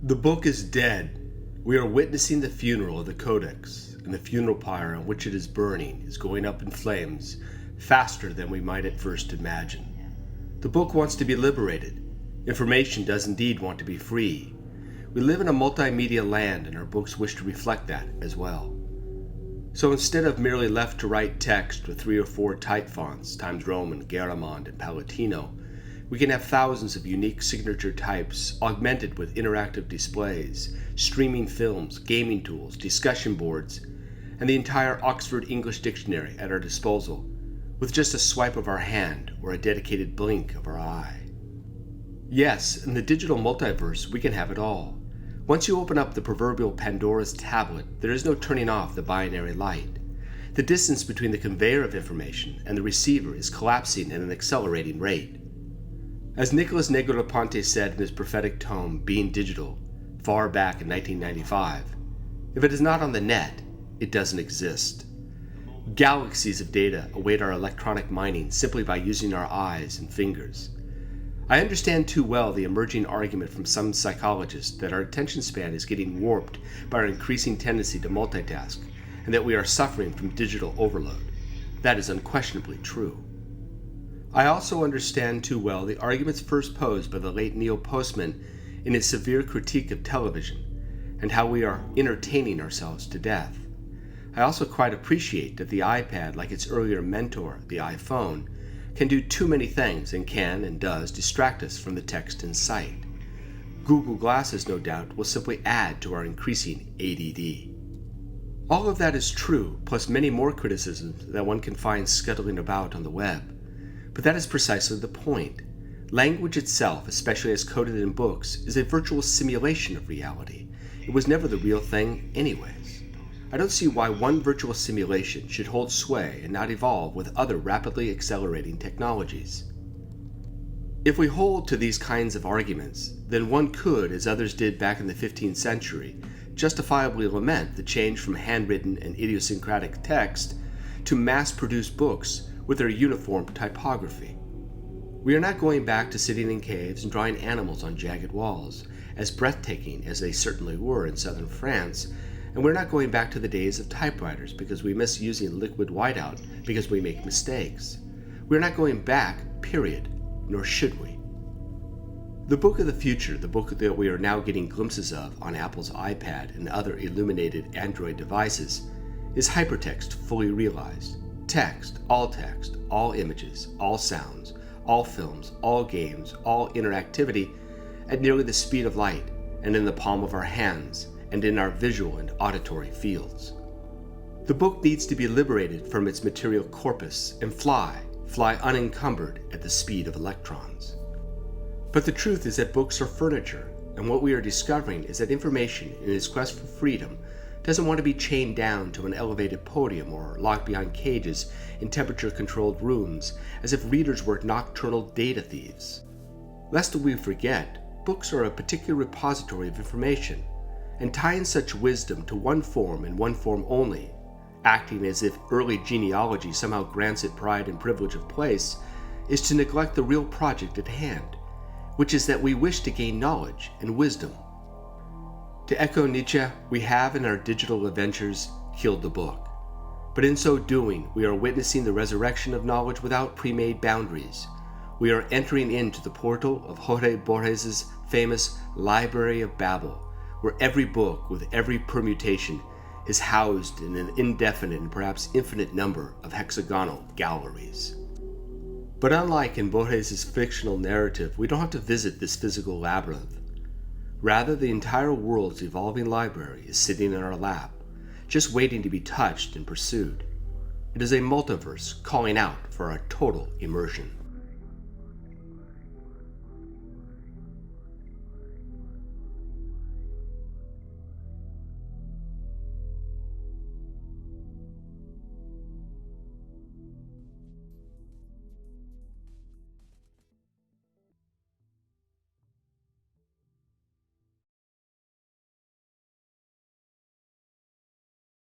The book is dead. We are witnessing the funeral of the Codex, and the funeral pyre on which it is burning is going up in flames faster than we might at first imagine. The book wants to be liberated. Information does indeed want to be free. We live in a multimedia land, and our books wish to reflect that as well. So instead of merely left-to-right text with 3 or 4 type fonts, Times Roman, Garamond, and Palatino, we can have thousands of unique signature types augmented with interactive displays, streaming films, gaming tools, discussion boards, and the entire Oxford English Dictionary at our disposal, with just a swipe of our hand or a dedicated blink of our eye. Yes, in the digital multiverse, we can have it all. Once you open up the proverbial Pandora's tablet, there is no turning off the binary light. The distance between the conveyor of information and the receiver is collapsing at an accelerating rate. As Nicholas Negroponte said in his prophetic tome, Being Digital, far back in 1995, if it is not on the net, it doesn't exist. Galaxies of data await our electronic mining simply by using our eyes and fingers. I understand too well the emerging argument from some psychologists that our attention span is getting warped by our increasing tendency to multitask, and that we are suffering from digital overload. That is unquestionably true. I also understand too well the arguments first posed by the late Neil Postman in his severe critique of television, and how we are entertaining ourselves to death. I also quite appreciate that the iPad, like its earlier mentor, the iPhone, can do too many things and can and does distract us from the text in sight. Google Glasses, no doubt, will simply add to our increasing ADD. All of that is true, plus many more criticisms that one can find scuttling about on the web. But that is precisely the point. Language itself, especially as coded in books, is a virtual simulation of reality. It was never the real thing anyways. I don't see why one virtual simulation should hold sway and not evolve with other rapidly accelerating technologies. If we hold to these kinds of arguments, then one could, as others did back in the 15th century, justifiably lament the change from handwritten and idiosyncratic text to mass-produced books with their uniform typography. We are not going back to sitting in caves and drawing animals on jagged walls, as breathtaking as they certainly were in southern France, and we're not going back to the days of typewriters because we miss using liquid whiteout because we make mistakes. We're not going back, period, nor should we. The book of the future, the book that we are now getting glimpses of on Apple's iPad and other illuminated Android devices, is hypertext fully realized. Text, all images, all sounds, all films, all games, all interactivity at nearly the speed of light and in the palm of our hands and in our visual and auditory fields. The book needs to be liberated from its material corpus and fly unencumbered at the speed of electrons. But the truth is that books are furniture, and what we are discovering is that information in its quest for freedom doesn't want to be chained down to an elevated podium or locked behind cages in temperature-controlled rooms as if readers were nocturnal data thieves. Lest we forget, books are a particular repository of information, and tying such wisdom to one form and one form only, acting as if early genealogy somehow grants it pride and privilege of place, is to neglect the real project at hand, which is that we wish to gain knowledge and wisdom. To echo Nietzsche, we have in our digital adventures killed the book. But in so doing, we are witnessing the resurrection of knowledge without pre-made boundaries. We are entering into the portal of Jorge Borges' famous Library of Babel, where every book with every permutation is housed in an indefinite and perhaps infinite number of hexagonal galleries. But unlike in Borges' fictional narrative, we don't have to visit this physical labyrinth. Rather, the entire world's evolving library is sitting in our lap, just waiting to be touched and pursued. It is a multiverse calling out for our total immersion.